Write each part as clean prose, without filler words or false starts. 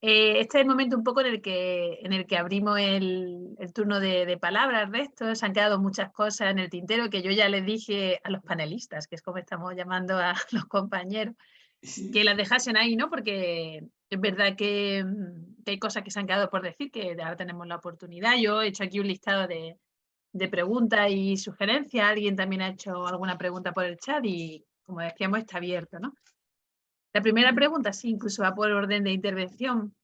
Este es el momento un poco en el que abrimos el turno de palabra al resto. Se han quedado muchas cosas en el tintero que yo ya les dije a los panelistas, que es como estamos llamando a los compañeros, que las dejasen ahí, ¿no? Porque es verdad que hay cosas que se han quedado por decir, que ahora tenemos la oportunidad. Yo he hecho aquí un listado de preguntas y sugerencias. Alguien también ha hecho alguna pregunta por el chat y, como decíamos, está abierto, ¿no? La primera pregunta, sí, incluso va por orden de intervención.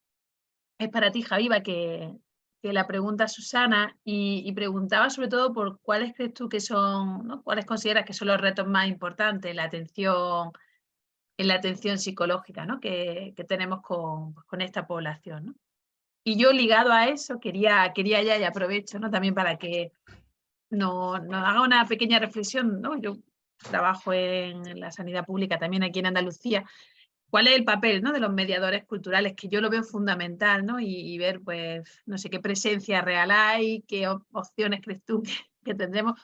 Es para ti, Javiva, que la pregunta Susana y preguntaba sobre todo por cuáles crees tú que son, ¿no? ¿Cuáles consideras que son los retos más importantes en la atención psicológica, ¿no? que tenemos con esta población, ¿no? Y yo ligado a eso quería ya, y aprovecho, ¿no? También para que nos haga una pequeña reflexión, ¿no? Yo trabajo en la sanidad pública también aquí en Andalucía. ¿Cuál es el papel, ¿no? de los mediadores culturales? Que yo lo veo fundamental, ¿no? Y ver, pues, no sé qué presencia real hay, qué opciones crees tú que tendremos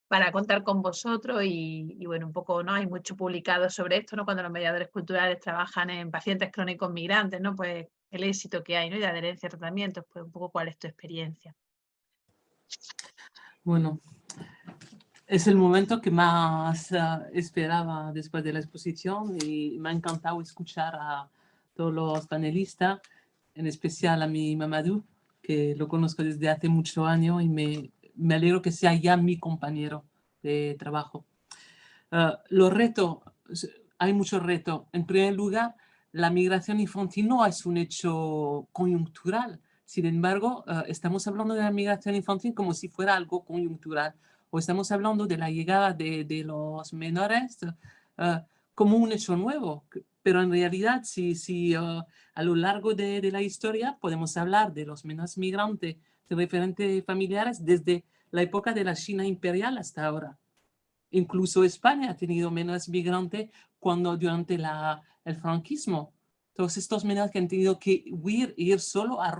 para contar con vosotros y, bueno, un poco, ¿no? Hay mucho publicado sobre esto, ¿no? Cuando los mediadores culturales trabajan en pacientes crónicos migrantes, ¿no? Pues el éxito que hay, ¿no? Y de adherencia a tratamientos, pues un poco cuál es tu experiencia. Bueno, es el momento que más esperaba después de la exposición y me ha encantado escuchar a todos los panelistas, en especial a mi Mamadou, que lo conozco desde hace muchos años y me alegro que sea ya mi compañero de trabajo. Los retos, hay muchos retos. En primer lugar, la migración infantil no es un hecho coyuntural. Sin embargo, estamos hablando de la migración infantil como si fuera algo coyuntural. O estamos hablando de la llegada de los menores como un hecho nuevo. Pero en realidad, si a lo largo de la historia podemos hablar de los menores migrantes de referentes familiares desde la época de la China imperial hasta ahora. Incluso España ha tenido menores migrantes durante el franquismo. Todos estos menores que han tenido que ir solo a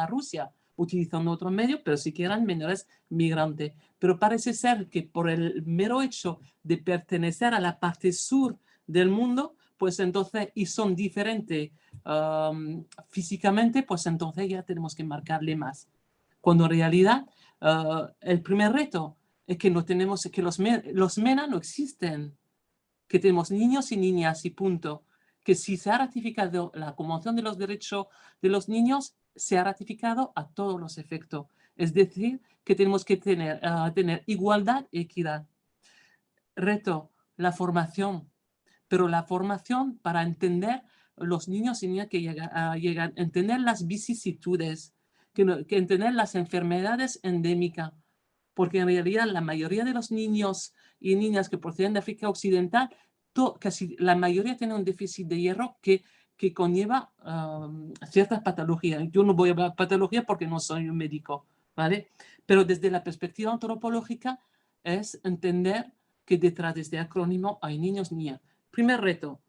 Rusia, utilizando otro medio, pero sí que eran menores migrantes. Pero parece ser que por el mero hecho de pertenecer a la parte sur del mundo, pues entonces, y son diferentes físicamente, pues entonces ya tenemos que marcarle más. Cuando en realidad el primer reto es que no tenemos, que los MENA no existen, que tenemos niños y niñas y punto. Que si se ha ratificado la Convención de los Derechos de los Niños, se ha ratificado a todos los efectos. Es decir, que tenemos que tener igualdad y equidad. Reto, la formación, pero la formación para entender los niños y niñas que llegan, entender las vicisitudes, que entender las enfermedades endémicas, porque en realidad la mayoría de los niños y niñas que proceden de África Occidental, casi la mayoría tienen un déficit de hierro que conlleva ciertas patologías. Yo no voy a hablar de patología porque no soy un médico, ¿vale? Pero desde la perspectiva antropológica es entender que detrás de este acrónimo hay niños y niñas. Primer reto,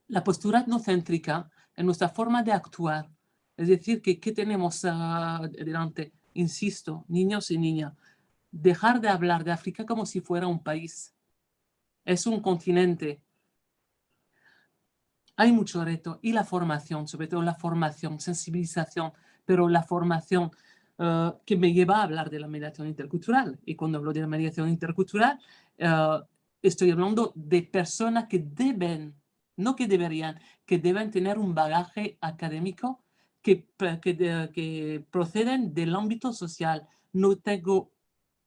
la postura etnocéntrica en nuestra forma de actuar. Es decir, que ¿qué tenemos delante? Insisto, niños y niñas. Dejar de hablar de África como si fuera un país. Es un continente. Hay mucho reto. Y la formación, sobre todo la formación, sensibilización, pero la formación que me lleva a hablar de la mediación intercultural. Y cuando hablo de la mediación intercultural, estoy hablando de personas que deben, no que deberían, que deben tener un bagaje académico que proceden del ámbito social. No tengo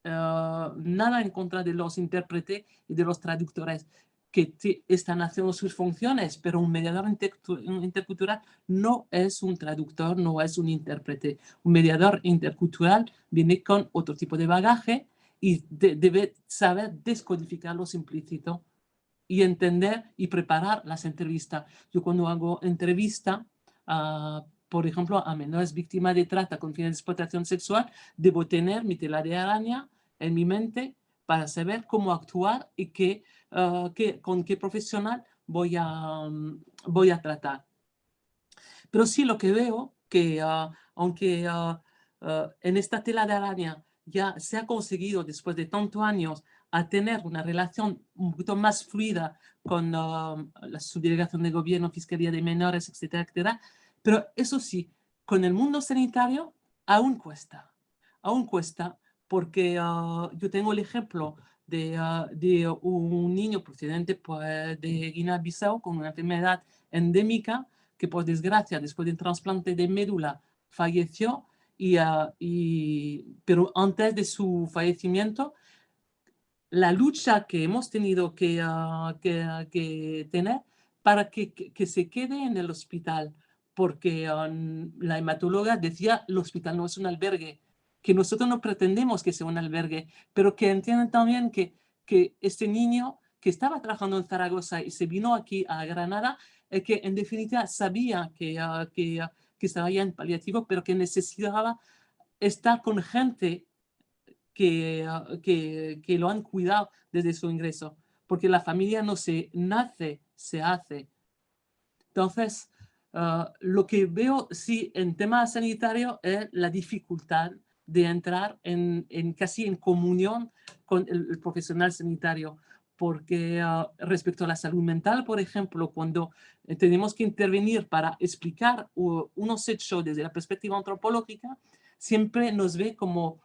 nada en contra de los intérpretes y de los traductores que están haciendo sus funciones, pero un mediador intercultural no es un traductor, no es un intérprete. Un mediador intercultural viene con otro tipo de bagaje y debe saber descodificar lo implícito y entender y preparar las entrevistas. Yo cuando hago entrevista, por ejemplo, a menores víctimas de trata con fines de explotación sexual, debo tener mi tela de araña en mi mente para saber cómo actuar y con qué profesional voy a tratar. Pero sí lo que veo que aunque en esta tela de araña ya se ha conseguido después de tantos años a tener una relación un poquito más fluida con la subdelegación de gobierno, Fiscalía de Menores, etcétera, etcétera, Pero eso sí, con el mundo sanitario aún cuesta porque yo tengo el ejemplo de un niño procedente pues, de Guinea-Bissau con una enfermedad endémica que por desgracia después del trasplante de médula falleció pero antes de su fallecimiento la lucha que hemos tenido que tener para que se quede en el hospital, porque la hematóloga decía el hospital no es un albergue, que nosotros no pretendemos que sea un albergue, pero que entiendan también que este niño que estaba trabajando en Zaragoza y se vino aquí a Granada, que en definitiva sabía que estaba ya en paliativo, pero que necesitaba estar con gente que lo han cuidado desde su ingreso, porque la familia no se nace, se hace. Entonces, lo que veo, sí, en tema sanitario es la dificultad de entrar casi en comunión con el profesional sanitario, porque respecto a la salud mental, por ejemplo, cuando tenemos que intervenir para explicar unos hechos desde la perspectiva antropológica, siempre nos ve como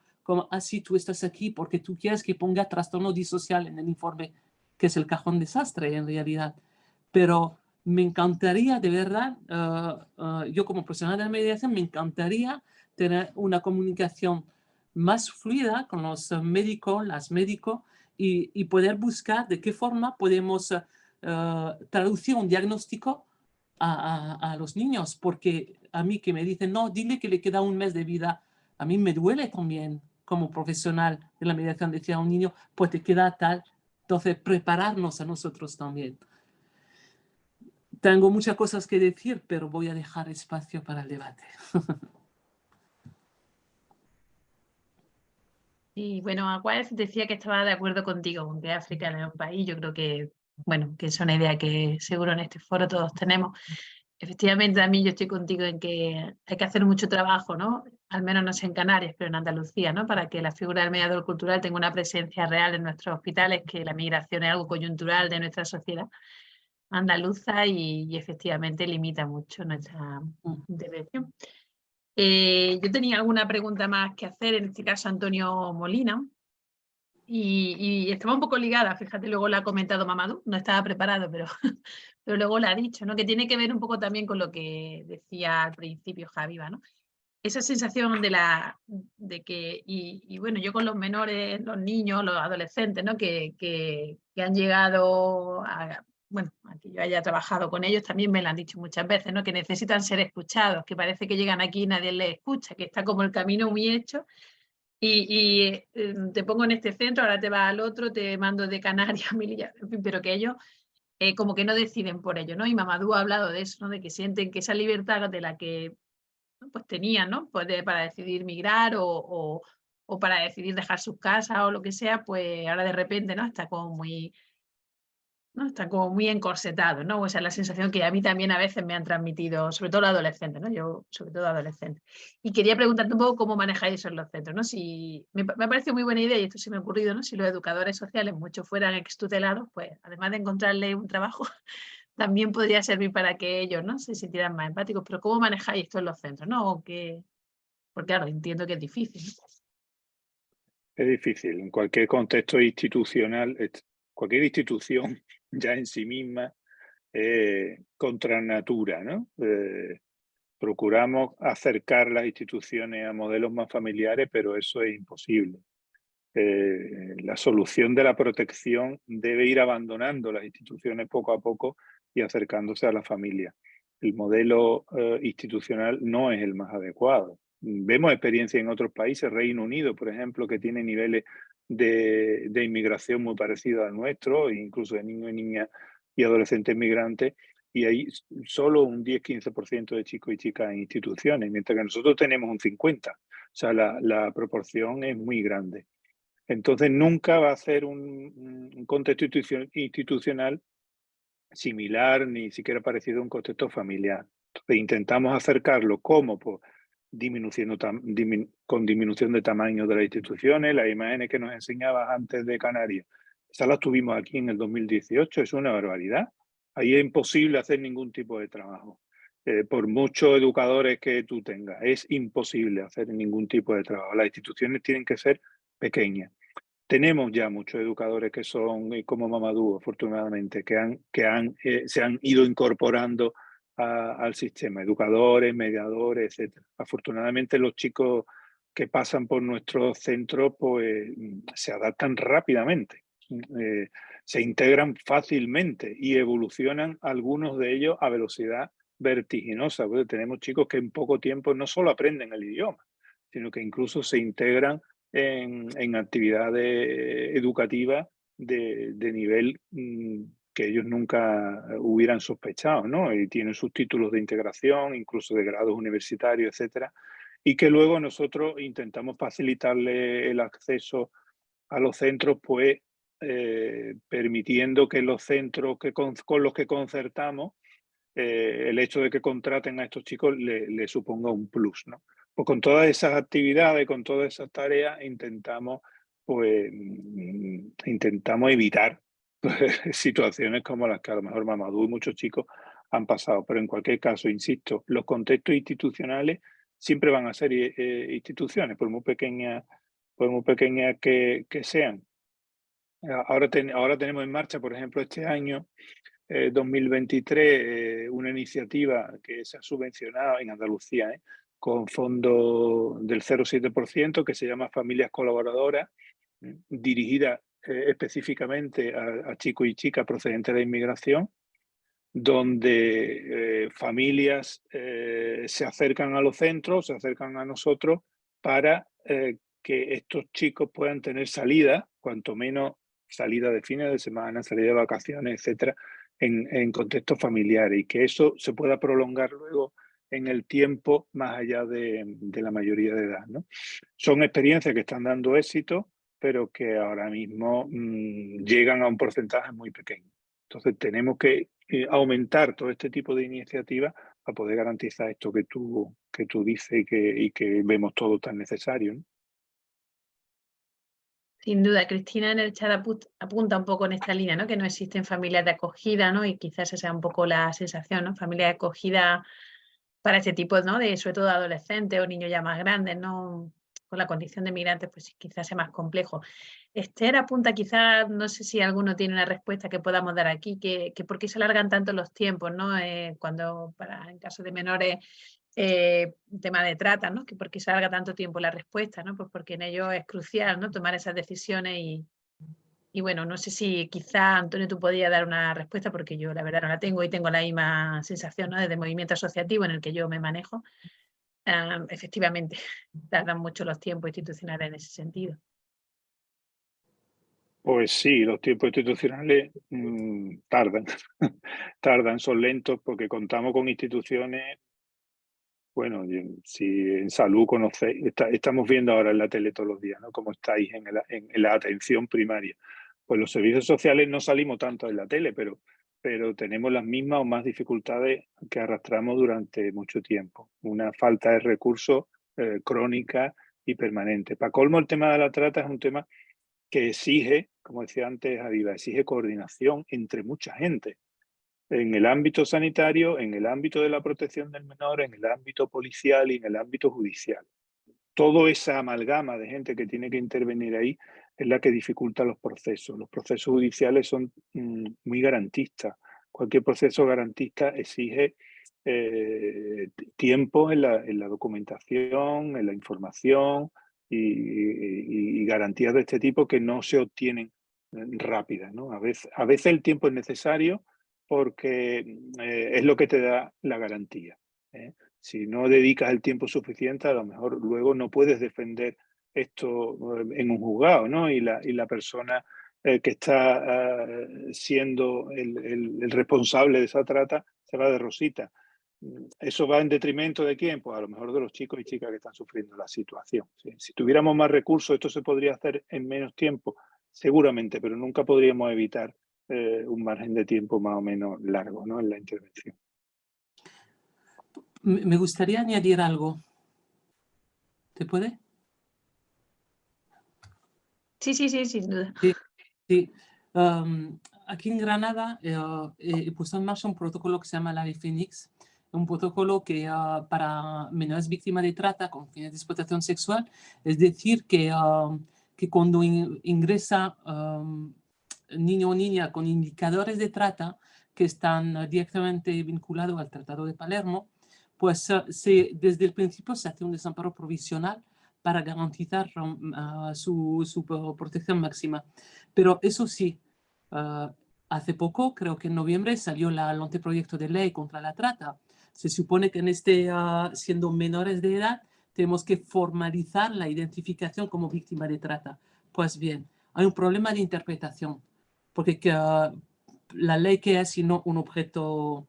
así tú estás aquí porque tú quieres que ponga trastorno disocial en el informe, que es el cajón desastre en realidad. Pero me encantaría, de verdad, yo como profesional de la mediación, me encantaría tener una comunicación más fluida con los médicos, las médicos, y poder buscar de qué forma podemos traducir un diagnóstico a los niños, porque a mí que me dicen, no, dile que le queda un mes de vida, a mí me duele también como profesional de la mediación decir a un niño, pues te queda tal, entonces prepararnos a nosotros también. Tengo muchas cosas que decir, pero voy a dejar espacio para el debate. Y bueno, Aguas decía que estaba de acuerdo contigo, con que África no es un país. Yo creo que, bueno, que es una idea que seguro en este foro todos tenemos. Efectivamente, a mí yo estoy contigo en que hay que hacer mucho trabajo, ¿no? Al menos no sé en Canarias, pero en Andalucía, ¿no? Para que la figura del mediador cultural tenga una presencia real en nuestros hospitales, que la migración es algo coyuntural de nuestra sociedad andaluza y efectivamente limita mucho nuestra intervención. Yo tenía alguna pregunta más que hacer, en este caso Antonio Molina, y estaba un poco ligada, fíjate, luego la ha comentado Mamadou, no estaba preparado, pero, pero luego la ha dicho, ¿no? Que tiene que ver un poco también con lo que decía al principio Javiva, ¿no? Esa sensación de que, y bueno, yo con los menores, los niños, los adolescentes, ¿no? Que han llegado a, bueno, a que yo haya trabajado con ellos, también me lo han dicho muchas veces, ¿no? Que necesitan ser escuchados, que parece que llegan aquí y nadie les escucha, que está como el camino muy hecho y te pongo en este centro, ahora te vas al otro, te mando de Canarias a Melilla, en fin, pero que ellos como que no deciden por ello, ¿no? Y Mamadou ha hablado de eso, ¿no? De que sienten que esa libertad de la que pues tenían, ¿no? Pues para decidir migrar o para decidir dejar sus casas o lo que sea, pues ahora de repente, ¿no? Está como muy, ¿no? Están como muy encorsetados, ¿no? O sea, la sensación que a mí también a veces me han transmitido, sobre todo los adolescentes, ¿no? Yo, sobre todo adolescentes. Y quería preguntarte un poco cómo manejáis eso en los centros, ¿no? Si, me ha parecido muy buena idea, y esto se me ha ocurrido, ¿no? Si los educadores sociales muchos fueran extutelados, pues además de encontrarle un trabajo, también podría servir para que ellos, ¿no? Se sintieran más empáticos. Pero ¿cómo manejáis esto en los centros, ¿no? O que, porque claro, entiendo que es difícil, ¿no? Es difícil. En cualquier contexto institucional, cualquier institución ya en sí misma contra natura, ¿no? Procuramos acercar las instituciones a modelos más familiares, pero eso es imposible. La solución de la protección debe ir abandonando las instituciones poco a poco y acercándose a la familia. El modelo institucional no es el más adecuado. Vemos experiencias en otros países, Reino Unido, por ejemplo, que tiene niveles de inmigración muy parecidos al nuestro, incluso de niños y niñas y adolescentes migrantes, y hay solo un 10-15% de chicos y chicas en instituciones, mientras que nosotros tenemos un 50%. O sea, la proporción es muy grande. Entonces nunca va a ser un contexto institucional similar, ni siquiera parecido a un contexto familiar. Entonces intentamos acercarlo como pues, con disminución de tamaño de las instituciones. Las imágenes que nos enseñabas antes de Canarias, esas las tuvimos aquí en el 2018, es una barbaridad. Ahí es imposible hacer ningún tipo de trabajo. por muchos educadores que tú tengas. Es imposible hacer ningún tipo de trabajo. Las instituciones tienen que ser pequeñas. Tenemos ya muchos educadores que son como Mamadou, afortunadamente, que se han ido incorporando al sistema, educadores, mediadores, etc. Afortunadamente los chicos que pasan por nuestros centros pues, se adaptan rápidamente, se integran fácilmente y evolucionan algunos de ellos a velocidad vertiginosa. Porque tenemos chicos que en poco tiempo no solo aprenden el idioma, sino que incluso se integran en actividades educativas de nivel que ellos nunca hubieran sospechado, ¿no? Y tienen sus títulos de integración, incluso de grados universitarios, etcétera, y que luego nosotros intentamos facilitarle el acceso a los centros, pues permitiendo que los centros con los que concertamos, el hecho de que contraten a estos chicos le suponga un plus, ¿no? Pues con todas esas actividades, con todas esas tareas, intentamos evitar situaciones como las que a lo mejor Mamadou y muchos chicos han pasado. Pero en cualquier caso, insisto, los contextos institucionales siempre van a ser instituciones, por muy pequeñas que sean. Ahora tenemos en marcha, por ejemplo, este año 2023, una iniciativa que se ha subvencionado en Andalucía con fondo del 0,7%, que se llama Familias Colaboradoras, dirigida específicamente a chicos y chicas procedentes de inmigración, donde familias se acercan a los centros, se acercan a nosotros para que estos chicos puedan tener salida, cuanto menos salida de fines de semana, salida de vacaciones, etcétera, en contextos familiares, y que eso se pueda prolongar luego en el tiempo más allá de la mayoría de edad, ¿no? Son experiencias que están dando éxito, pero que ahora mismo llegan a un porcentaje muy pequeño. Entonces tenemos que aumentar todo este tipo de iniciativas para poder garantizar esto que tú dices y que vemos todo tan necesario, ¿no? Sin duda, Cristina en el chat apunta un poco en esta línea, ¿no? Que no existen familias de acogida, ¿no? Y quizás esa sea un poco la sensación, ¿no? Familia de acogida para este tipo, ¿no? De, sobre todo, adolescentes o niños ya más grandes, ¿no? Con la condición de migrantes, pues quizás sea más complejo. Esther apunta, quizás, no sé si alguno tiene una respuesta que podamos dar aquí, que por qué se alargan tanto los tiempos, ¿no? Cuando, en caso de menores, tema de trata, ¿no? Que por qué se alarga tanto tiempo la respuesta, ¿no? Pues porque en ello es crucial, ¿no? Tomar esas decisiones y bueno, no sé si quizá, Antonio, tú podías dar una respuesta, porque yo la verdad no la tengo y tengo la misma sensación, ¿no? Desde el movimiento asociativo en el que yo me manejo. Efectivamente, tardan mucho los tiempos institucionales en ese sentido. Pues sí, los tiempos institucionales tardan, tardan, son lentos porque contamos con instituciones. Bueno, si en salud conocéis, estamos viendo ahora en la tele todos los días, ¿no? Cómo estáis en la atención primaria. Pues los servicios sociales no salimos tanto en la tele, pero tenemos las mismas o más dificultades que arrastramos durante mucho tiempo. Una falta de recursos crónica y permanente. Para colmo, el tema de la trata es un tema que exige, como decía antes Aviva, exige coordinación entre mucha gente. En el ámbito sanitario, en el ámbito de la protección del menor, en el ámbito policial y en el ámbito judicial. Toda esa amalgama de gente que tiene que intervenir ahí es la que dificulta los procesos. Los procesos judiciales son muy garantistas. Cualquier proceso garantista exige tiempo en la documentación, en la información y garantías de este tipo que no se obtienen rápidas, ¿no? A veces el tiempo es necesario porque es lo que te da la garantía, ¿eh? Si no dedicas el tiempo suficiente, a lo mejor luego no puedes defender esto en un juzgado, ¿no? Y la persona que está siendo el responsable de esa trata se va de rosita. ¿Eso va en detrimento de quién? Pues a lo mejor de los chicos y chicas que están sufriendo la situación, ¿sí? Si tuviéramos más recursos, esto se podría hacer en menos tiempo, seguramente, pero nunca podríamos evitar un margen de tiempo más o menos largo, ¿no? En la intervención. Me gustaría añadir algo. ¿Te puede? Sí, sin duda. Sí. Aquí en Granada he puesto en marcha un protocolo que se llama la de Phoenix, un protocolo que para menores víctimas de trata con fines de explotación sexual, es decir, que cuando ingresa niño o niña con indicadores de trata que están directamente vinculados al Tratado de Palermo, pues desde el principio se hace un desamparo provisional para garantizar su protección máxima. Pero eso sí, hace poco, creo que en noviembre, salió el anteproyecto de ley contra la trata. Se supone que siendo menores de edad, tenemos que formalizar la identificación como víctima de trata. Pues bien, hay un problema de interpretación, porque la ley que es sino un objeto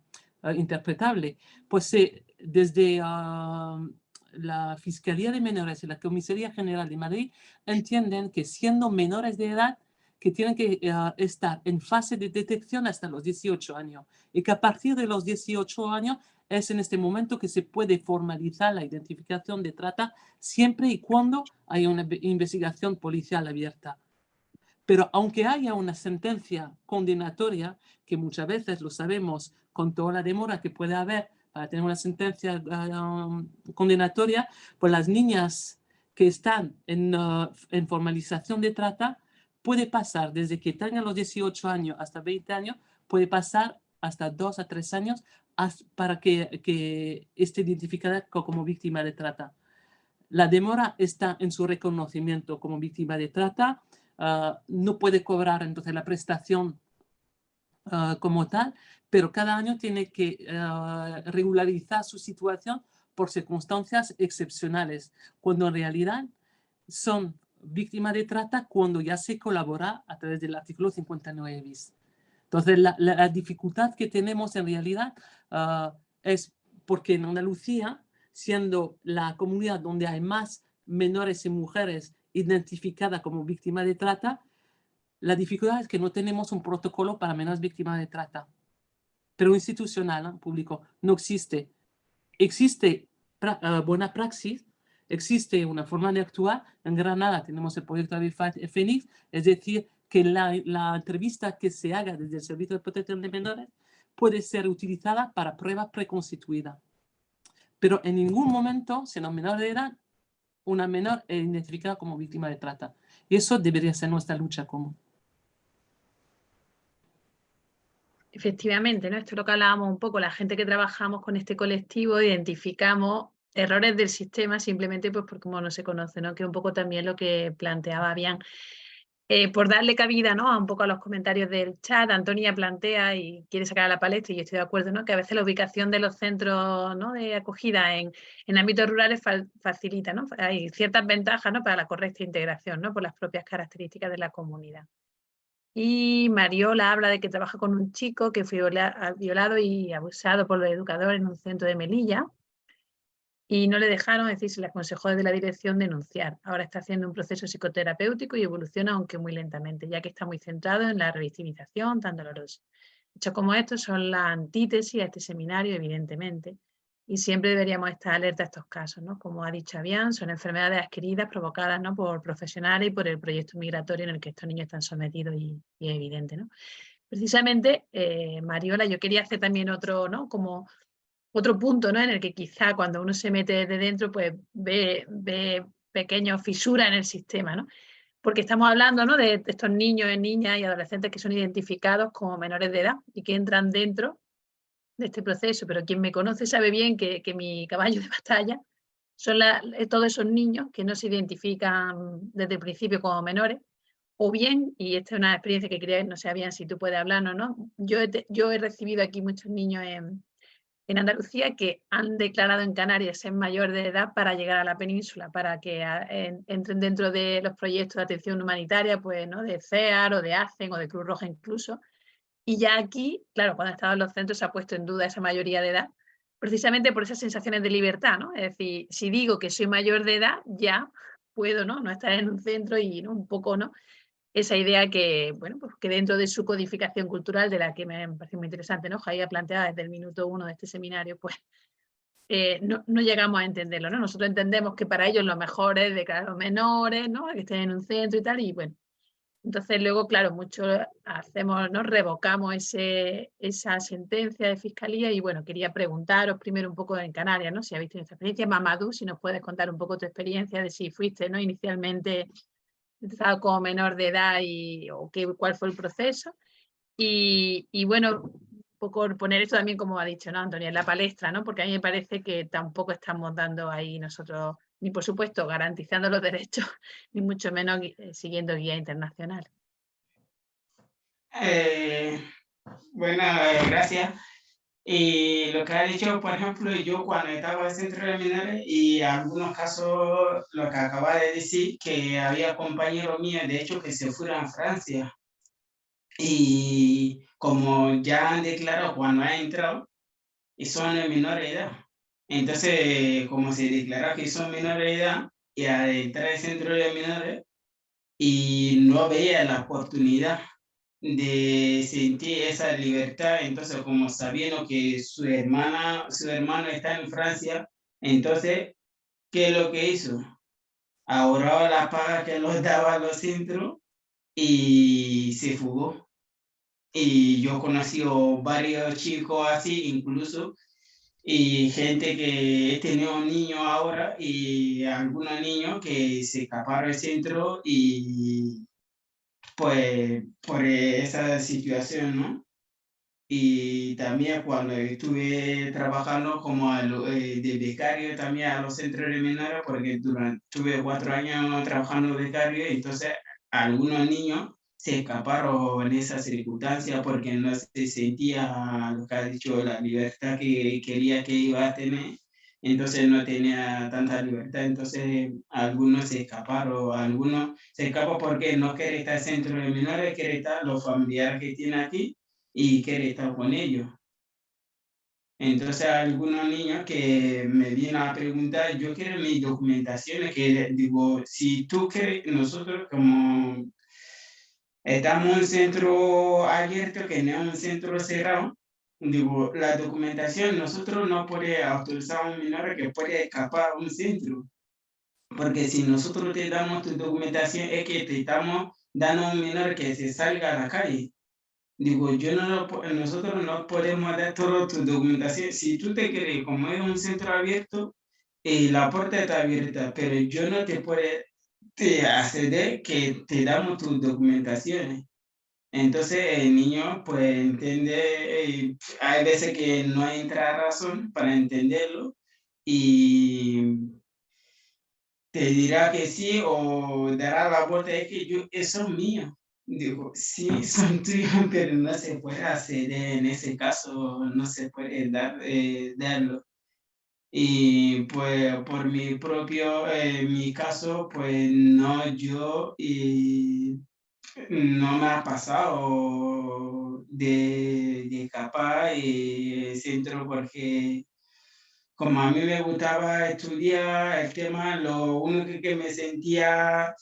interpretable, pues desde la Fiscalía de Menores y la Comisaría General de Madrid entienden que siendo menores de edad, que tienen que estar en fase de detección hasta los 18 años y que a partir de los 18 años es en este momento que se puede formalizar la identificación de trata siempre y cuando haya una investigación policial abierta. Pero aunque haya una sentencia condenatoria, que muchas veces lo sabemos con toda la demora que puede haber para tener una sentencia condenatoria, pues las niñas que están en formalización de trata puede pasar desde que tengan los 18 años hasta 20 años, puede pasar hasta 2 a 3 años para que esté identificada como víctima de trata. La demora está en su reconocimiento como víctima de trata. No puede cobrar entonces la prestación como tal, pero cada año tiene que regularizar su situación por circunstancias excepcionales, cuando en realidad son víctimas de trata cuando ya se colabora a través del artículo 59 bis. Entonces, la dificultad que tenemos en realidad es porque en Andalucía, siendo la comunidad donde hay más menores y mujeres identificadas como víctimas de trata, la dificultad es que no tenemos un protocolo para menores víctimas de trata. Pero institucional, público, no existe. Existe buena praxis, existe una forma de actuar. En Granada tenemos el proyecto de Fénix, es decir, que la entrevista que se haga desde el Servicio de Protección de Menores puede ser utilizada para prueba preconstituida. Pero en ningún momento, siendo menor de edad, una menor es identificada como víctima de trata. Y eso debería ser nuestra lucha común. Efectivamente, ¿no? Esto es lo que hablábamos un poco, la gente que trabajamos con este colectivo identificamos errores del sistema simplemente pues porque como no se conoce, ¿no? Que es un poco también lo que planteaba Bian. Por darle cabida, ¿no? A un poco a los comentarios del chat, Antonia plantea y quiere sacar a la palestra, y yo estoy de acuerdo, ¿no? Que a veces la ubicación de los centros, ¿no? de acogida en ámbitos rurales facilita, ¿no? Hay ciertas ventajas, ¿no? Para la correcta integración, ¿no? Por las propias características de la comunidad. Y Mariola habla de que trabaja con un chico que fue violado y abusado por los educadores en un centro de Melilla y no le dejaron, es decir, se le aconsejó desde la dirección denunciar. Ahora está haciendo un proceso psicoterapéutico y evoluciona, aunque muy lentamente, ya que está muy centrado en la revictimización tan dolorosa. Hechos como estos son la antítesis a este seminario, evidentemente, y siempre deberíamos estar alerta a estos casos, ¿no? Como ha dicho Avian, son enfermedades adquiridas provocadas, ¿no? por profesionales y por el proyecto migratorio en el que estos niños están sometidos y es evidente, ¿no? Precisamente, Mariola, yo quería hacer también otro, ¿no? Como otro punto, ¿no? En el que quizá cuando uno se mete de dentro, pues ve pequeñas fisuras en el sistema, ¿no? Porque estamos hablando, ¿no? de estos niños, niñas y adolescentes que son identificados como menores de edad y que entran dentro de este proceso, pero quien me conoce sabe bien que mi caballo de batalla son todos esos niños que no se identifican desde el principio como menores, o bien, y esta es una experiencia que quería, no sé bien si tú puedes hablarnos, ¿no? Yo he recibido aquí muchos niños en Andalucía que han declarado en Canarias ser mayor de edad para llegar a la península, para que entren dentro de los proyectos de atención humanitaria, pues, ¿no? De CEAR o de ACEN o de Cruz Roja incluso. Y ya aquí, claro, cuando estaban los centros se ha puesto en duda esa mayoría de edad, precisamente por esas sensaciones de libertad, ¿no? Es decir, si digo que soy mayor de edad, ya puedo, ¿no? No estar en un centro y, ¿no? Un poco, ¿no? Esa idea que, bueno, pues que dentro de su codificación cultural, de la que me parece muy interesante, ¿no? Jaía planteada desde el minuto 1 de este seminario, pues no llegamos a entenderlo, ¿no? Nosotros entendemos que para ellos lo mejor es declarar a los menores, ¿no? Que estén en un centro y tal, y bueno, Entonces luego, claro, muchos hacemos, ¿no? Revocamos esa sentencia de fiscalía y bueno, quería preguntaros primero un poco en Canarias, ¿no? Si habéis tenido esta experiencia. Mamadou, si nos puedes contar un poco tu experiencia de si fuiste, ¿no? Inicialmente como menor de edad o cuál fue el proceso. Y bueno, un poco poner esto también, como ha dicho, ¿no, Antonia, en la palestra, ¿no? Porque a mí me parece que tampoco estamos dando ahí nosotros, ni por supuesto garantizando los derechos, ni mucho menos siguiendo guía internacional. Bueno, gracias. Y lo que ha dicho, por ejemplo, yo cuando estaba en el centro de menores y en algunos casos, lo que acaba de decir, que había compañeros míos, de hecho, que se fueron a Francia. Y como ya han declarado cuando han entrado, y son de menor edad. Entonces, como se declara que son menores de edad, y al entrar al centro de menores, y no veía la oportunidad de sentir esa libertad, entonces como sabiendo que su hermano está en Francia, entonces, ¿qué es lo que hizo? Ahorraba la paga que los daba a los centros y se fugó. Y yo conocí varios chicos así, incluso, y gente que he tenido niños ahora y algunos niños que se escaparon del centro y pues por esa situación, ¿no? Y también cuando estuve trabajando como de becario también a los centros de menores, porque tuve 4 años trabajando de becario, entonces algunos niños se escaparon en esa circunstancia porque no se sentía, lo que ha dicho, la libertad que quería que iba a tener, entonces no tenía tanta libertad, entonces algunos se escaparon, algunos se escapan porque no quiere estar en centro de menores, quiere estar los familiares que tiene aquí y quiere estar con ellos. Entonces, algunos niños que me vienen a preguntar, yo quiero mis documentaciones, que digo, si tú quieres, nosotros como estamos en un centro abierto, que no es un centro cerrado, digo, la documentación, nosotros no podemos autorizar a un menor que puede escapar a un centro, porque si nosotros te damos tu documentación, es que te estamos dando a un menor que se salga a la calle. Digo, nosotros no podemos dar toda tu documentación. Si tú te quieres, como es un centro abierto, la puerta está abierta, pero yo no te puedo te acceder que te damos tus documentaciones. Entonces el niño pues entiende, hay veces que no entra razón para entenderlo y te dirá que sí o dará la vuelta, es que eso es mío. Digo, sí, son tuyos, pero no se puede hacer en ese caso, no se puede darlo. Y pues por mi propio, mi caso, pues no, no me ha pasado de escapar y centro porque como a mí me gustaba estudiar el tema, lo único que me sentía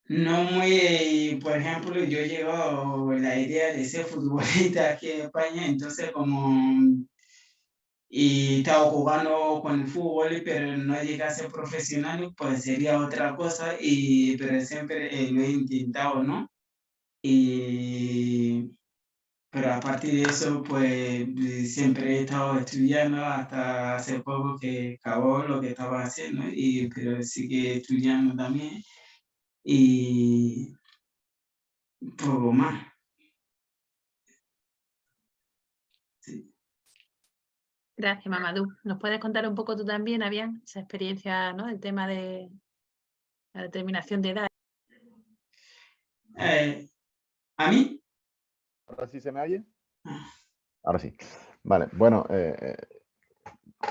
no muy, por ejemplo, yo llego la idea de ser futbolista aquí en España, entonces como, y estaba jugando con el fútbol, pero no llegué a ser profesional, pues sería otra cosa, pero siempre lo he intentado, ¿no? Y pero a partir de eso, pues siempre he estado estudiando hasta hace poco que acabó lo que estaba haciendo, pero sigue estudiando también y poco más. Sí. Gracias, Mamadou. ¿Nos puedes contar un poco tú también, Avian, esa experiencia, ¿no? El tema de la determinación de edad? ¿A mí? ¿Ahora sí se me oye? Ah, Ahora sí. Vale, bueno,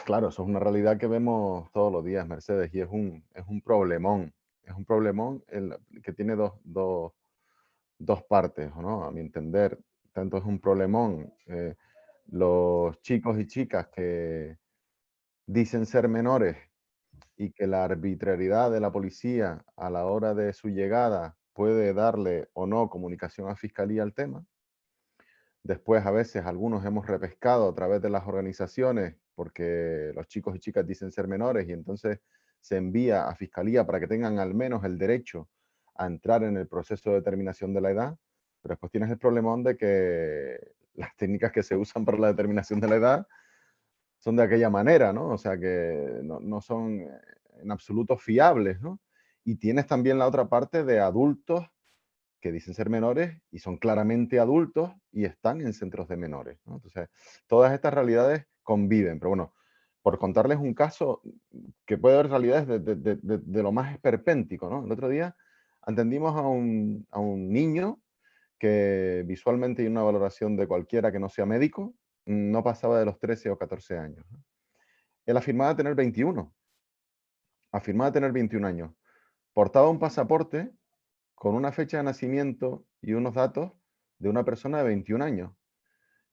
claro, eso es una realidad que vemos todos los días, Mercedes, y es un problemón. Es un problemón que tiene dos partes, ¿no? A mi entender, tanto es un problemón los chicos y chicas que dicen ser menores y que la arbitrariedad de la policía a la hora de su llegada puede darle o no comunicación a Fiscalía al tema. Después, a veces, algunos hemos repescado a través de las organizaciones porque los chicos y chicas dicen ser menores y entonces se envía a Fiscalía para que tengan al menos el derecho a entrar en el proceso de determinación de la edad, pero después tienes el problemón de que las técnicas que se usan para la determinación de la edad son de aquella manera, ¿no? O sea que no son en absoluto fiables, ¿no? Y tienes también la otra parte de adultos que dicen ser menores y son claramente adultos y están en centros de menores, ¿no? Entonces, todas estas realidades conviven, pero bueno, por contarles un caso que puede haber realidades de lo más esperpéntico, ¿no? El otro día atendimos a un niño que visualmente y una valoración de cualquiera que no sea médico, no pasaba de los 13 o 14 años, ¿no? Él afirmaba tener 21, afirmaba tener 21 años, portaba un pasaporte con una fecha de nacimiento y unos datos de una persona de 21 años,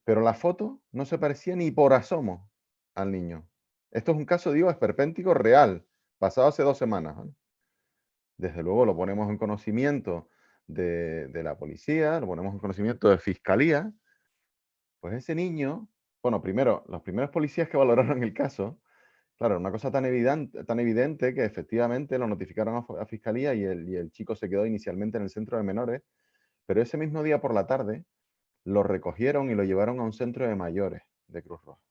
pero la foto no se parecía ni por asomo al niño. Esto es un caso, digo, esperpéntico real, pasado hace 2 semanas, ¿no? Desde luego lo ponemos en conocimiento de la policía, lo ponemos en conocimiento de fiscalía. Pues ese niño, bueno, primero, los primeros policías que valoraron el caso, claro, una cosa tan evidente que efectivamente lo notificaron a fiscalía y el chico se quedó inicialmente en el centro de menores, pero ese mismo día por la tarde lo recogieron y lo llevaron a un centro de mayores de Cruz Roja.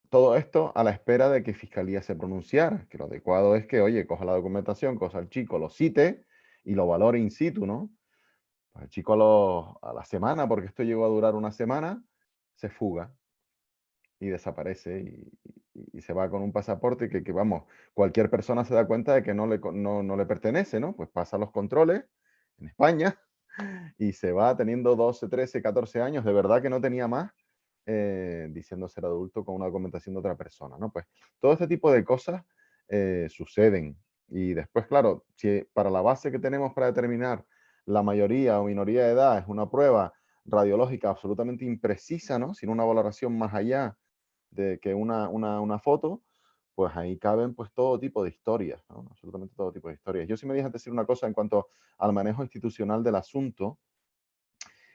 Todo esto a la espera de que fiscalía se pronunciara, que lo adecuado es que, oye, coja la documentación, coja al chico, lo cite y lo valore in situ, ¿no? Pues el chico a la semana, porque esto llegó a durar una semana, se fuga y desaparece y se va con un pasaporte que, vamos, cualquier persona se da cuenta de que no le pertenece, ¿no? Pues pasa los controles en España y se va teniendo 12, 13, 14 años, de verdad que no tenía más, diciendo ser adulto con una documentación de otra persona, ¿no? Pues todo este tipo de cosas suceden. Y después, claro, si para la base que tenemos para determinar la mayoría o minoría de edad es una prueba radiológica absolutamente imprecisa, ¿no? Sin una valoración más allá de que una foto, pues ahí caben pues todo tipo de historias, ¿no? Absolutamente todo tipo de historias. Yo sí me dejas decir una cosa en cuanto al manejo institucional del asunto,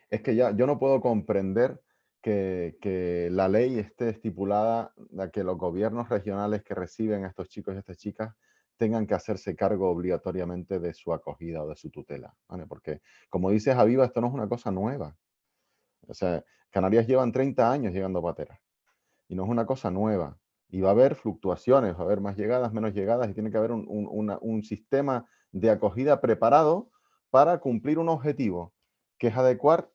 es que ya yo no puedo comprender que la ley esté estipulada de que los gobiernos regionales que reciben a estos chicos y a estas chicas tengan que hacerse cargo obligatoriamente de su acogida o de su tutela, ¿vale? Porque, como dice Javiva, esto no es una cosa nueva. O sea, Canarias llevan 30 años llegando pateras y no es una cosa nueva. Y va a haber fluctuaciones, va a haber más llegadas, menos llegadas, y tiene que haber un sistema de acogida preparado para cumplir un objetivo, que es adecuar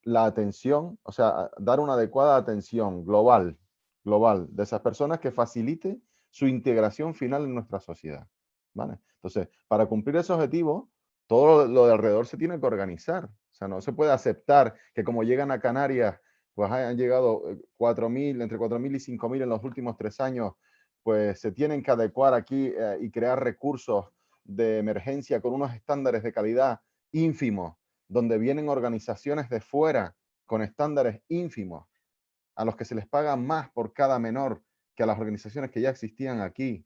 la atención, o sea, dar una adecuada atención global de esas personas que facilite su integración final en nuestra sociedad, ¿vale? Entonces, para cumplir ese objetivo, todo lo de alrededor se tiene que organizar. O sea, no se puede aceptar que como llegan a Canarias, pues hayan llegado 4.000, entre 4.000 y 5.000 en los últimos 3 años, pues se tienen que adecuar aquí y crear recursos de emergencia con unos estándares de calidad ínfimos, donde vienen organizaciones de fuera con estándares ínfimos, a los que se les paga más por cada menor que a las organizaciones que ya existían aquí,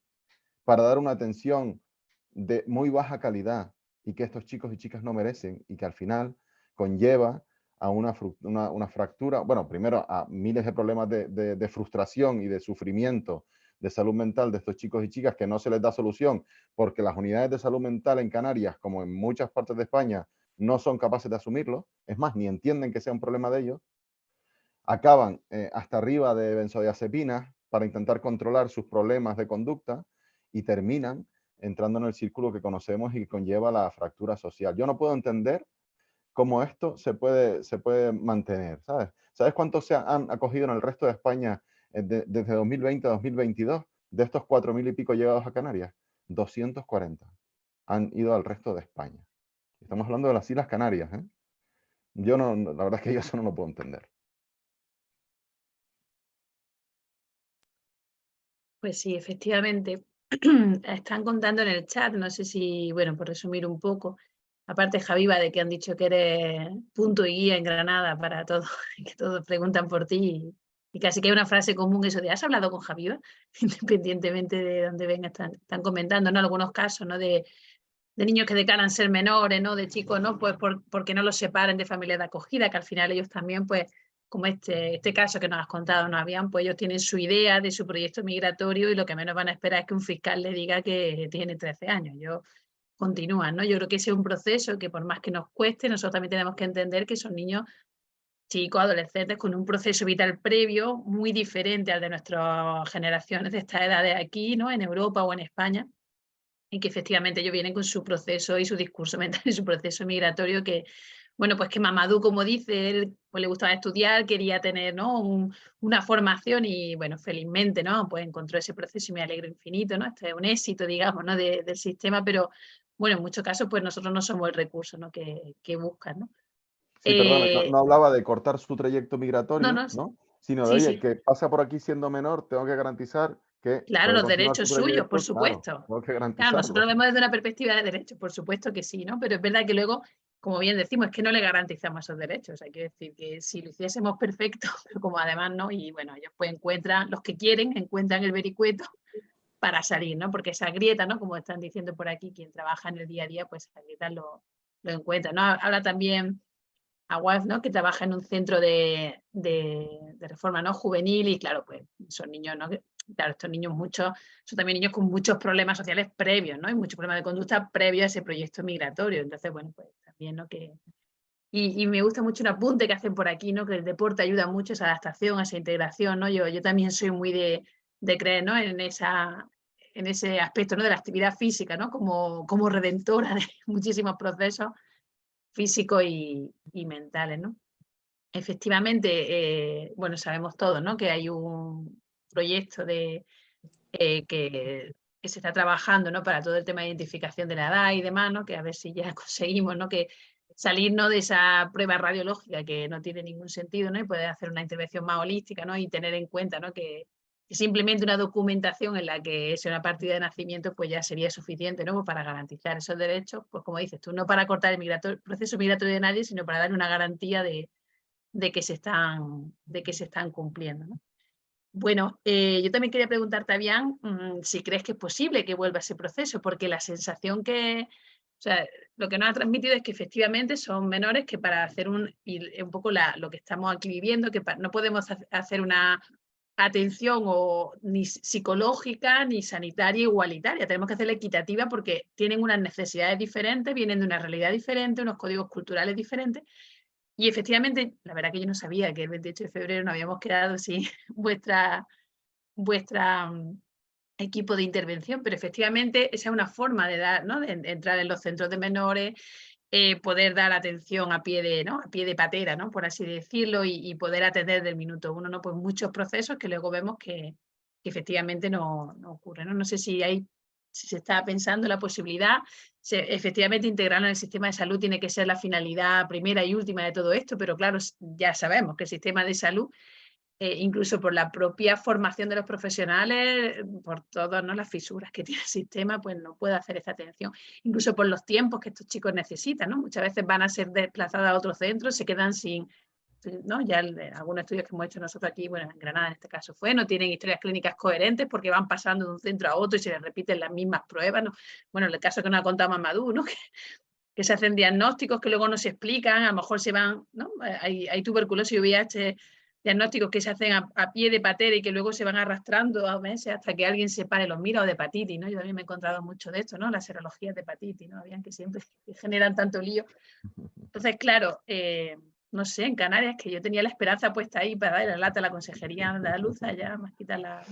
para dar una atención de muy baja calidad y que estos chicos y chicas no merecen y que al final conlleva a una fractura, bueno, primero a miles de problemas de frustración y de sufrimiento de salud mental de estos chicos y chicas que no se les da solución porque las unidades de salud mental en Canarias, como en muchas partes de España, no son capaces de asumirlo, es más, ni entienden que sea un problema de ellos, acaban hasta arriba de benzodiazepinas para intentar controlar sus problemas de conducta y terminan entrando en el círculo que conocemos y que conlleva la fractura social. Yo no puedo entender cómo esto se puede mantener, ¿sabes? ¿Sabes cuántos se han acogido en el resto de España desde 2020 a 2022? De estos 4.000 y pico llegados a Canarias, 240 han ido al resto de España. Estamos hablando de las Islas Canarias, ¿eh? Yo no, la verdad es que yo eso no lo puedo entender. Pues sí, efectivamente. Están contando en el chat, no sé si, bueno, por resumir un poco, aparte Javiva de que han dicho que eres punto y guía en Granada para todo, que todos preguntan por ti y casi que hay una frase común eso de ¿has hablado con Javiva? Independientemente de dónde venga, están comentando, ¿no? Algunos casos, ¿no? De niños que declaran ser menores, ¿no? De chicos, ¿no? Pues porque no los separen de familias de acogida, que al final ellos también, pues, como este caso que nos has contado, no habían, pues ellos tienen su idea de su proyecto migratorio y lo que menos van a esperar es que un fiscal le diga que tiene 13 años. Yo continúan, ¿no? Yo creo que ese es un proceso que por más que nos cueste, nosotros también tenemos que entender que son niños, chicos, adolescentes con un proceso vital previo muy diferente al de nuestras generaciones de esta edad de aquí, ¿no? En Europa o en España, y que efectivamente ellos vienen con su proceso y su discurso mental y su proceso migratorio que, bueno, pues que Mamadou, como dice, él pues le gustaba estudiar, quería tener, ¿no? una formación y, bueno, felizmente, ¿no? Pues encontró ese proceso y me alegro infinito, ¿no? Este es un éxito, digamos, ¿no? del sistema, pero, bueno, en muchos casos, pues nosotros no somos el recurso, ¿no? Que buscan, ¿no? Sí, perdona, no hablaba de cortar su trayecto No, migratorio, no, ¿no? Sino de, sí, oye, sí. que pasa por aquí siendo menor, tengo que garantizar que Claro, puede los continuar su derechos suyos, por trayecto, claro, supuesto. tengo que Claro, nosotros garantizarlo. lo vemos desde una perspectiva de derechos, por supuesto que sí, ¿no? Pero es verdad que luego, como bien decimos, es que no le garantizamos esos derechos. Hay que decir que si lo hiciésemos perfecto, pero como además no, y bueno, ellos pues encuentran, los que quieren, encuentran el vericueto para salir, ¿no? Porque esa grieta, ¿no? Como están diciendo por aquí, quien trabaja en el día a día, pues esa grieta lo encuentra, ¿no? Habla también Aguas, ¿no? Que trabaja en un centro de reforma, ¿no? Juvenil y claro, pues son niños, ¿no? Claro, estos niños muchos, son también niños con muchos problemas sociales previos, ¿no? Y muchos problemas de conducta previos a ese proyecto migratorio. Entonces, bueno, pues también, ¿no? Y me gusta mucho un apunte que hacen por aquí, ¿no? Que el deporte ayuda mucho a esa adaptación, a esa integración, ¿no? Yo también soy muy de creer, ¿no? En ese aspecto, ¿no? De la actividad física, ¿no? Como redentora de muchísimos procesos físicos y mentales, ¿no? Efectivamente, bueno, sabemos todos, ¿no? Que hay un proyecto que se está trabajando, ¿no? Para todo el tema de identificación de la edad y demás, ¿no? Que a ver si ya conseguimos, ¿no? Que salirnos de esa prueba radiológica que no tiene ningún sentido, ¿no? Y poder hacer una intervención más holística, ¿no? Y tener en cuenta, ¿no? Que simplemente una documentación en la que es una partida de nacimiento, pues ya sería suficiente, ¿no? Pues para garantizar esos derechos, pues como dices tú, no para cortar el proceso migratorio de nadie, sino para dar una garantía de que se están cumpliendo, ¿no? Bueno, yo también quería preguntarte, Avian, si crees que es posible que vuelva ese proceso, porque la sensación o sea, lo que nos ha transmitido es que efectivamente son menores que para hacer y un poco lo que estamos aquí viviendo, que no podemos hacer una atención ni psicológica ni sanitaria igualitaria, tenemos que hacerla equitativa porque tienen unas necesidades diferentes, vienen de una realidad diferente, unos códigos culturales diferentes. Y efectivamente, la verdad que yo no sabía que el 28 de febrero nos habíamos quedado sin vuestra equipo de intervención, pero efectivamente esa es una forma de dar, ¿no? De entrar en los centros de menores, poder dar atención a pie de patera, ¿no? Por así decirlo, y poder atender del minuto uno, ¿no? Pues muchos procesos que luego vemos que efectivamente no ocurren, ¿no? No sé si se está pensando la posibilidad, efectivamente integrarlo en el sistema de salud tiene que ser la finalidad primera y última de todo esto, pero claro, ya sabemos que el sistema de salud, incluso por la propia formación de los profesionales, por todas, ¿no? Las fisuras que tiene el sistema, pues no puede hacer esta atención. Incluso por los tiempos que estos chicos necesitan, ¿no? Muchas veces van a ser desplazados a otros centros, se quedan sin, ¿no? Ya algunos estudios que hemos hecho nosotros aquí, bueno, en Granada en este caso no tienen historias clínicas coherentes porque van pasando de un centro a otro y se les repiten las mismas pruebas, ¿no? Bueno, en el caso que nos ha contado Mamadou, ¿no? Que se hacen diagnósticos que luego no se explican, a lo mejor se van, ¿no? Hay tuberculosis y VIH, diagnósticos que se hacen a pie de patera y que luego se van arrastrando a meses hasta que alguien se pare los mira, o de hepatitis, ¿no? Yo también me he encontrado mucho de esto, ¿no? Las serologías de hepatitis, ¿no? Habían que siempre generan tanto lío. Entonces, claro, no sé, en Canarias, que yo tenía la esperanza puesta ahí para darle la lata a la Consejería Andaluza, ya más quita la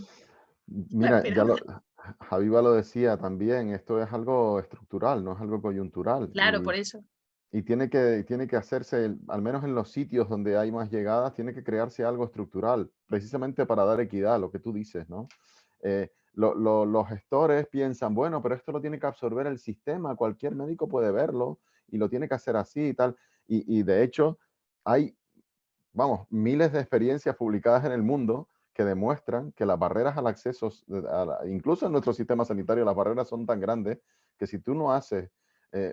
Mira, esperanza. Javiva lo decía también, esto es algo estructural, no es algo coyuntural. Claro, por eso. Y tiene que hacerse, al menos en los sitios donde hay más llegadas, tiene que crearse algo estructural, precisamente para dar equidad, lo que tú dices, ¿no? Los gestores piensan, bueno, pero esto lo tiene que absorber el sistema, cualquier médico puede verlo y lo tiene que hacer así y tal. Y de hecho, hay, vamos, miles de experiencias publicadas en el mundo que demuestran que las barreras al acceso, incluso en nuestro sistema sanitario, las barreras son tan grandes que si tú no haces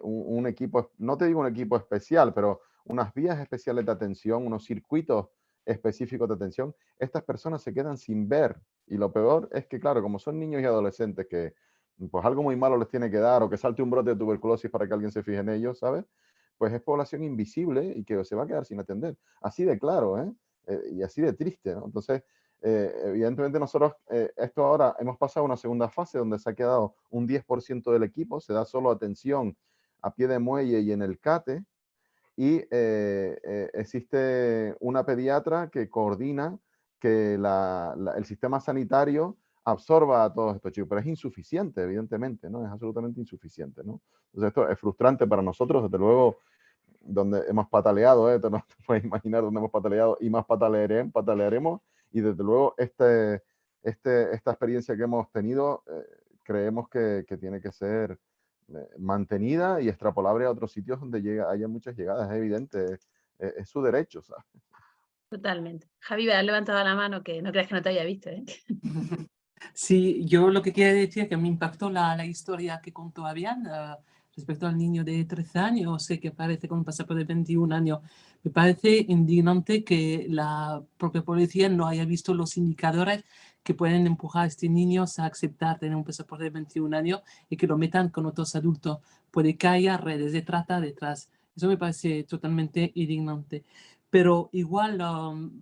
un equipo, no te digo un equipo especial, pero unas vías especiales de atención, unos circuitos específicos de atención, estas personas se quedan sin ver. Y lo peor es que, claro, como son niños y adolescentes que pues algo muy malo les tiene que dar o que salte un brote de tuberculosis para que alguien se fije en ellos, ¿sabes? Pues es población invisible y que se va a quedar sin atender. Así de claro, ¿eh? Y así de triste, ¿no? Entonces, Evidentemente nosotros, esto ahora hemos pasado a una segunda fase donde se ha quedado un 10% del equipo, se da solo atención a pie de muelle y en el CATE, y existe una pediatra que coordina que el sistema sanitario absorba a todos estos chicos, pero es insuficiente, evidentemente, ¿no? Es absolutamente insuficiente, ¿no? Entonces esto es frustrante para nosotros, desde luego, donde hemos pataleado, tú no te puedes imaginar dónde hemos pataleado y más patalearemos, y desde luego esta experiencia que hemos tenido creemos que tiene que ser mantenida y extrapolable a otros sitios donde haya muchas llegadas, es evidente, es su derecho, ¿sabes? Totalmente. Javi, has levantado la mano, que no creas que no te haya visto, ¿eh? Sí, yo lo que quería decir es que me impactó la historia que contó Avian respecto al niño de 13 años, sé que aparece con un pasaporte de 21 años. Me parece indignante que la propia policía no haya visto los indicadores que pueden empujar a este niño a aceptar tener un pasaporte de 21 años y que lo metan con otros adultos. Puede que haya redes de trata detrás. Eso me parece totalmente indignante. Pero igual,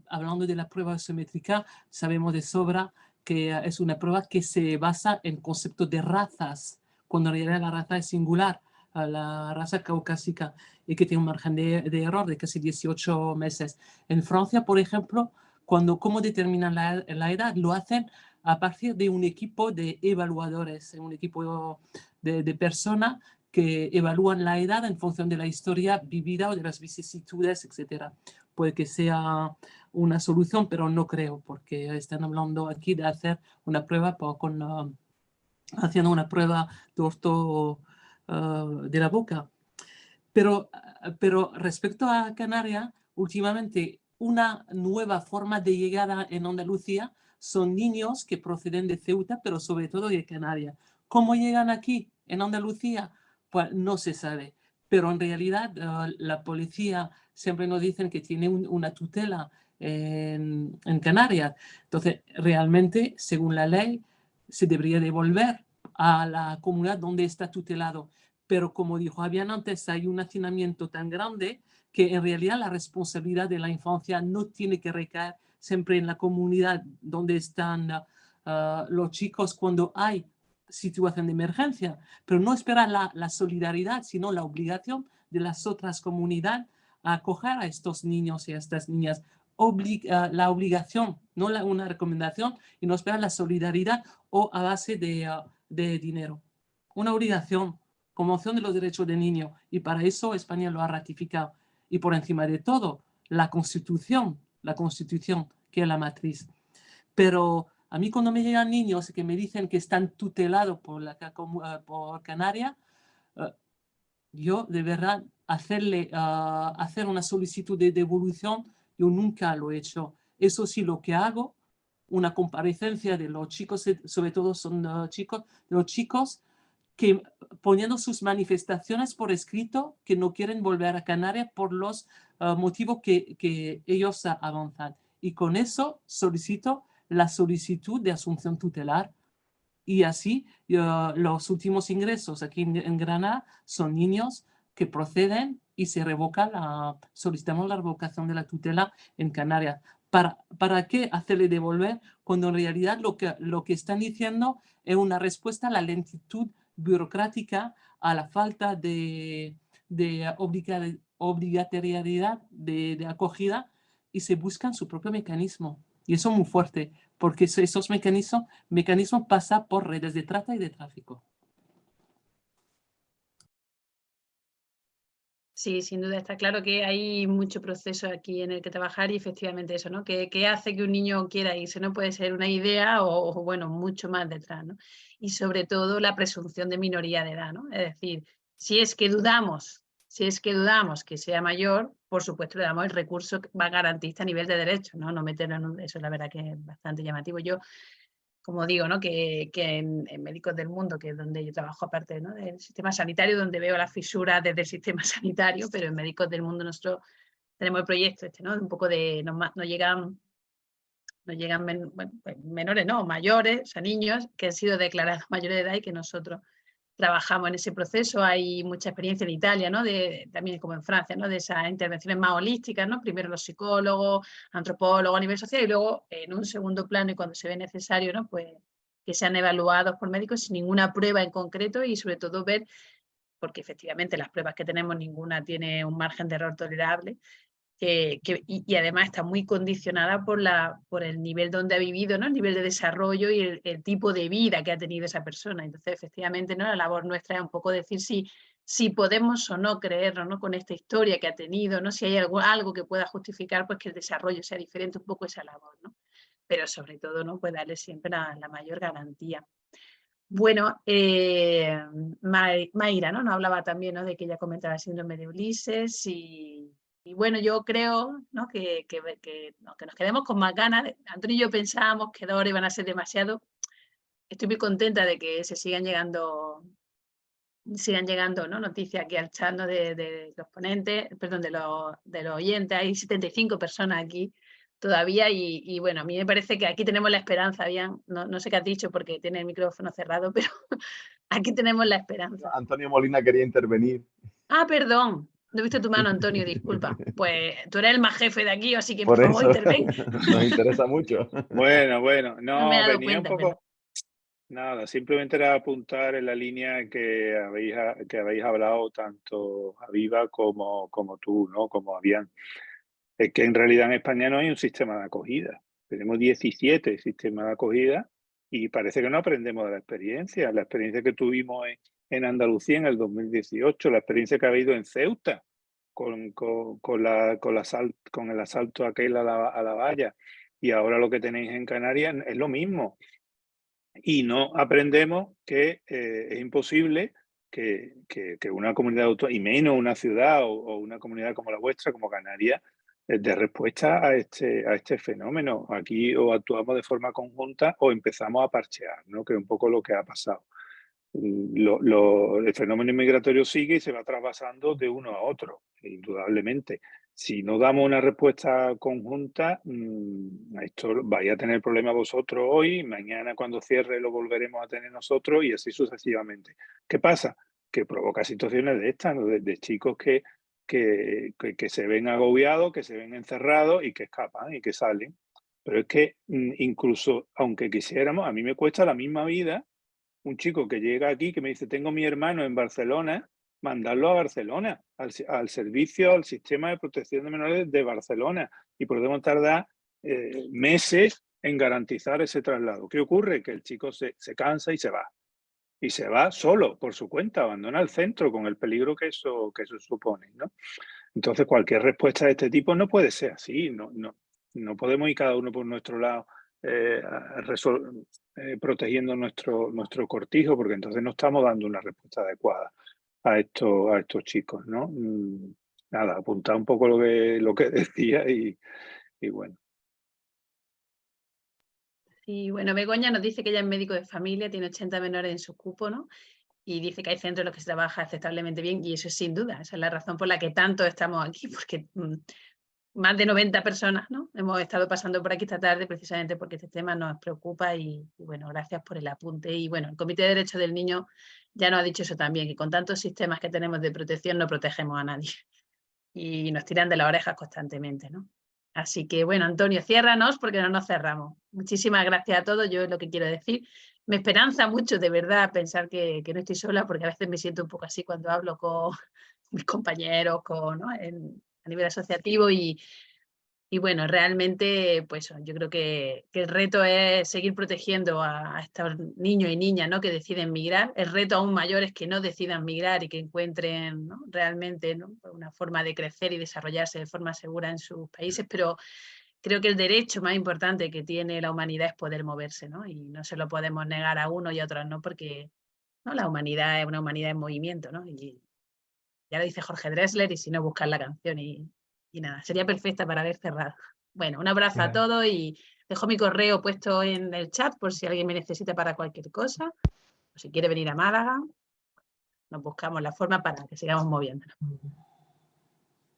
hablando de la prueba simétrica, sabemos de sobra que es una prueba que se basa en conceptos de razas, cuando en realidad la raza es singular, la raza caucásica, y que tiene un margen de error de casi 18 meses. En Francia, por ejemplo, cómo determinan la edad, lo hacen a partir de un equipo de evaluadores, un equipo de personas que evalúan la edad en función de la historia vivida o de las vicisitudes, etc. Puede que sea una solución, pero no creo, porque están hablando aquí de hacer una prueba haciendo una prueba de orto de la boca. Pero respecto a Canarias, últimamente una nueva forma de llegada en Andalucía son niños que proceden de Ceuta, pero sobre todo de Canarias. ¿Cómo llegan aquí en Andalucía? Pues no se sabe. Pero en realidad la policía siempre nos dicen que tiene una tutela en Canarias. Entonces, realmente, según la ley, se debería devolver a la comunidad donde está tutelado. Pero como dijo Fabián antes, hay un hacinamiento tan grande que en realidad la responsabilidad de la infancia no tiene que recaer siempre en la comunidad donde están los chicos cuando hay situación de emergencia, pero no esperar la solidaridad, sino la obligación de las otras comunidades a acoger a estos niños y a estas niñas. La obligación, no una recomendación, y no esperar la solidaridad o a base de dinero. Una obligación, promoción de los derechos del niño, y para eso España lo ha ratificado. Y por encima de todo, la Constitución, que es la matriz. Pero a mí cuando me llegan niños que me dicen que están tutelados por Canarias, yo de verdad hacer una solicitud de devolución, yo nunca lo he hecho. Eso sí, lo que hago, una comparecencia de los chicos, sobre todo son chicos, de los chicos que poniendo sus manifestaciones por escrito que no quieren volver a Canarias por los motivos que ellos avanzan. Y con eso solicito la solicitud de asunción tutelar. Y así los últimos ingresos aquí en Granada son niños que proceden y se revoca solicitamos la revocación de la tutela en Canarias. ¿Para qué hacerle devolver cuando en realidad lo que están diciendo es una respuesta a la lentitud burocrática, a la falta de obligatoriedad de acogida, y se buscan su propio mecanismo? Y eso es muy fuerte, porque esos mecanismos pasan por redes de trata y de tráfico. Sí, sin duda está claro que hay mucho proceso aquí en el que trabajar y efectivamente eso, ¿no? ¿Qué hace que un niño quiera irse? No puede ser una idea o, bueno, mucho más detrás, ¿no? Y sobre todo la presunción de minoría de edad, ¿no? Es decir, si es que dudamos que sea mayor, por supuesto le damos el recurso que va garantista a nivel de derechos, ¿no? No meterlo en eso, la verdad que es bastante llamativo. Yo, como digo, ¿no? que en Médicos del Mundo, que es donde yo trabajo aparte, ¿no? del sistema sanitario, donde veo las fisuras desde el sistema sanitario, pero en Médicos del Mundo nosotros tenemos el proyecto ¿no? Un poco de, nos llegan menores, no, mayores, o sea, niños que han sido declarados mayores de edad y que nosotros trabajamos en ese proceso. Hay mucha experiencia en Italia, ¿no? También como en Francia, ¿no? De esas intervenciones más holísticas, ¿no? Primero los psicólogos, antropólogos a nivel social y luego en un segundo plano y cuando se ve necesario, ¿no? Pues que sean evaluados por médicos sin ninguna prueba en concreto y sobre todo ver, porque efectivamente las pruebas que tenemos ninguna tiene un margen de error tolerable, y además está muy condicionada por el nivel donde ha vivido, ¿no? El nivel de desarrollo y el tipo de vida que ha tenido esa persona. Entonces, efectivamente, ¿no? La labor nuestra es un poco decir si podemos o no creernos, ¿no? Con esta historia que ha tenido, ¿no? Si hay algo que pueda justificar pues, que el desarrollo sea diferente, un poco esa labor, ¿no? Pero sobre todo, ¿no? Pues darle siempre la mayor garantía. Bueno, Mayra, ¿no? Nos hablaba también, ¿no? De que ella comentaba el síndrome de Ulises y bueno, yo creo, ¿no? que nos quedemos con más ganas. Antonio y yo pensábamos que 2 horas iban a ser demasiado. Estoy muy contenta de que se sigan llegando, ¿no? Noticias aquí al chat, ¿no? de los ponentes, perdón, de los oyentes. Hay 75 personas aquí todavía y bueno, a mí me parece que aquí tenemos la esperanza, bien, no sé qué has dicho porque tiene el micrófono cerrado, pero aquí tenemos la esperanza. Antonio Molina quería intervenir. Ah, perdón. No he visto tu mano, Antonio, disculpa. Pues tú eres el más jefe de aquí, así que por Por favor eso interven. nos interesa mucho. Bueno, No me he no, dado venía un cuenta, perdón. poco, nada, simplemente era apuntar en la línea que habéis hablado tanto Aviva como tú, ¿no? Como habían. Es que en realidad en España no hay un sistema de acogida. Tenemos 17 sistemas de acogida y parece que no aprendemos de la experiencia. La experiencia que tuvimos en Andalucía en el 2018, la experiencia que ha habido en Ceuta con el asalto aquel a la valla y ahora lo que tenéis en Canarias es lo mismo. Y no aprendemos que es imposible que una comunidad autónoma, y menos una ciudad o una comunidad como la vuestra, como Canarias, de respuesta a este fenómeno. Aquí o actuamos de forma conjunta o empezamos a parchear, ¿no? Que es un poco lo que ha pasado. El fenómeno migratorio sigue y se va traspasando de uno a otro, indudablemente. Si no damos una respuesta conjunta, esto vais a tener problemas vosotros hoy, mañana cuando cierre lo volveremos a tener nosotros y así sucesivamente. ¿Qué pasa? Que provoca situaciones de estas, ¿no? de chicos que se ven agobiados, que se ven encerrados y que escapan y que salen. Pero es que incluso aunque quisiéramos, a mí me cuesta la misma vida un chico que llega aquí que me dice, tengo mi hermano en Barcelona, mandarlo a Barcelona, al servicio, al sistema de protección de menores de Barcelona. Y podemos tardar meses en garantizar ese traslado. ¿Qué ocurre? Que el chico se cansa y se va. Y se va solo, por su cuenta, abandona el centro con el peligro que eso supone, ¿no? Entonces, cualquier respuesta de este tipo no puede ser así. No podemos ir cada uno por nuestro lado protegiendo nuestro cortijo, porque entonces no estamos dando una respuesta adecuada a estos chicos, ¿no? Nada, apuntar un poco lo que decía y bueno. Y bueno, Begoña nos dice que ella es médico de familia, tiene 80 menores en su cupo, ¿no? Y dice que hay centros en los que se trabaja aceptablemente bien y eso es sin duda, esa es la razón por la que tanto estamos aquí, porque más de 90 personas, ¿no? Hemos estado pasando por aquí esta tarde precisamente porque este tema nos preocupa y bueno, gracias por el apunte. Y bueno, el Comité de Derechos del Niño ya nos ha dicho eso también, que con tantos sistemas que tenemos de protección no protegemos a nadie y nos tiran de las orejas constantemente, ¿no? Así que bueno, Antonio, ciérranos porque no nos cerramos. Muchísimas gracias a todos, yo es lo que quiero decir. Me esperanza mucho, de verdad, pensar que no estoy sola porque a veces me siento un poco así cuando hablo con mis compañeros, ¿no? A nivel asociativo y bueno, realmente, pues yo creo que el reto es seguir protegiendo a estos niños y niñas, ¿no? Que deciden migrar. El reto aún mayor es que no decidan migrar y que encuentren, ¿no? Realmente, ¿no? Una forma de crecer y desarrollarse de forma segura en sus países, pero creo que el derecho más importante que tiene la humanidad es poder moverse, ¿no? Y no se lo podemos negar a uno y a otros, ¿no? Porque ¿no? La humanidad es una humanidad en movimiento, ¿no? Y ya lo dice Jorge Drexler y si no, buscar la canción y nada, sería perfecta para haber cerrado. Bueno, un abrazo a todos y dejo mi correo puesto en el chat por si alguien me necesita para cualquier cosa o si quiere venir a Málaga, nos buscamos la forma para que sigamos moviéndonos.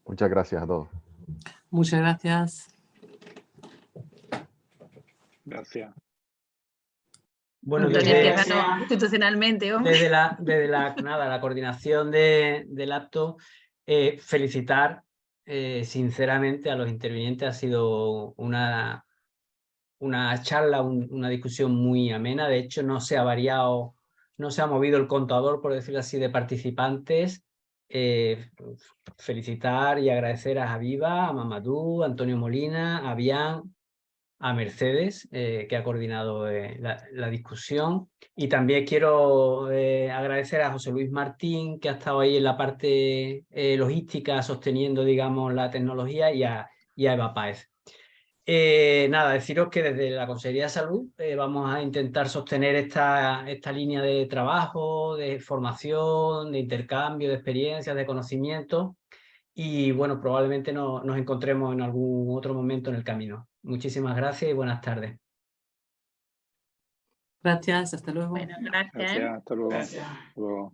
Muchas gracias a todos. Muchas gracias. Gracias. Bueno, Antonio, que desde, ganó institucionalmente, hombre. desde la coordinación del acto, felicitar sinceramente a los intervinientes. Ha sido una charla, una discusión muy amena. De hecho, no se ha variado, no se ha movido el contador, por decirlo así, de participantes. Felicitar y agradecer a Javiva, a Mamadou, a Antonio Molina, a Bian, a Mercedes, que ha coordinado la discusión. Y también quiero agradecer a José Luis Martín, que ha estado ahí en la parte logística, sosteniendo, digamos, la tecnología, y a Eva Páez. Nada, deciros que desde la Consejería de Salud vamos a intentar sostener esta línea de trabajo, de formación, de intercambio de experiencias, de conocimientos, y bueno, probablemente nos encontremos en algún otro momento en el camino. Muchísimas gracias y buenas tardes. Gracias, hasta luego. Bueno, gracias. Gracias, hasta luego. Gracias. Hasta luego.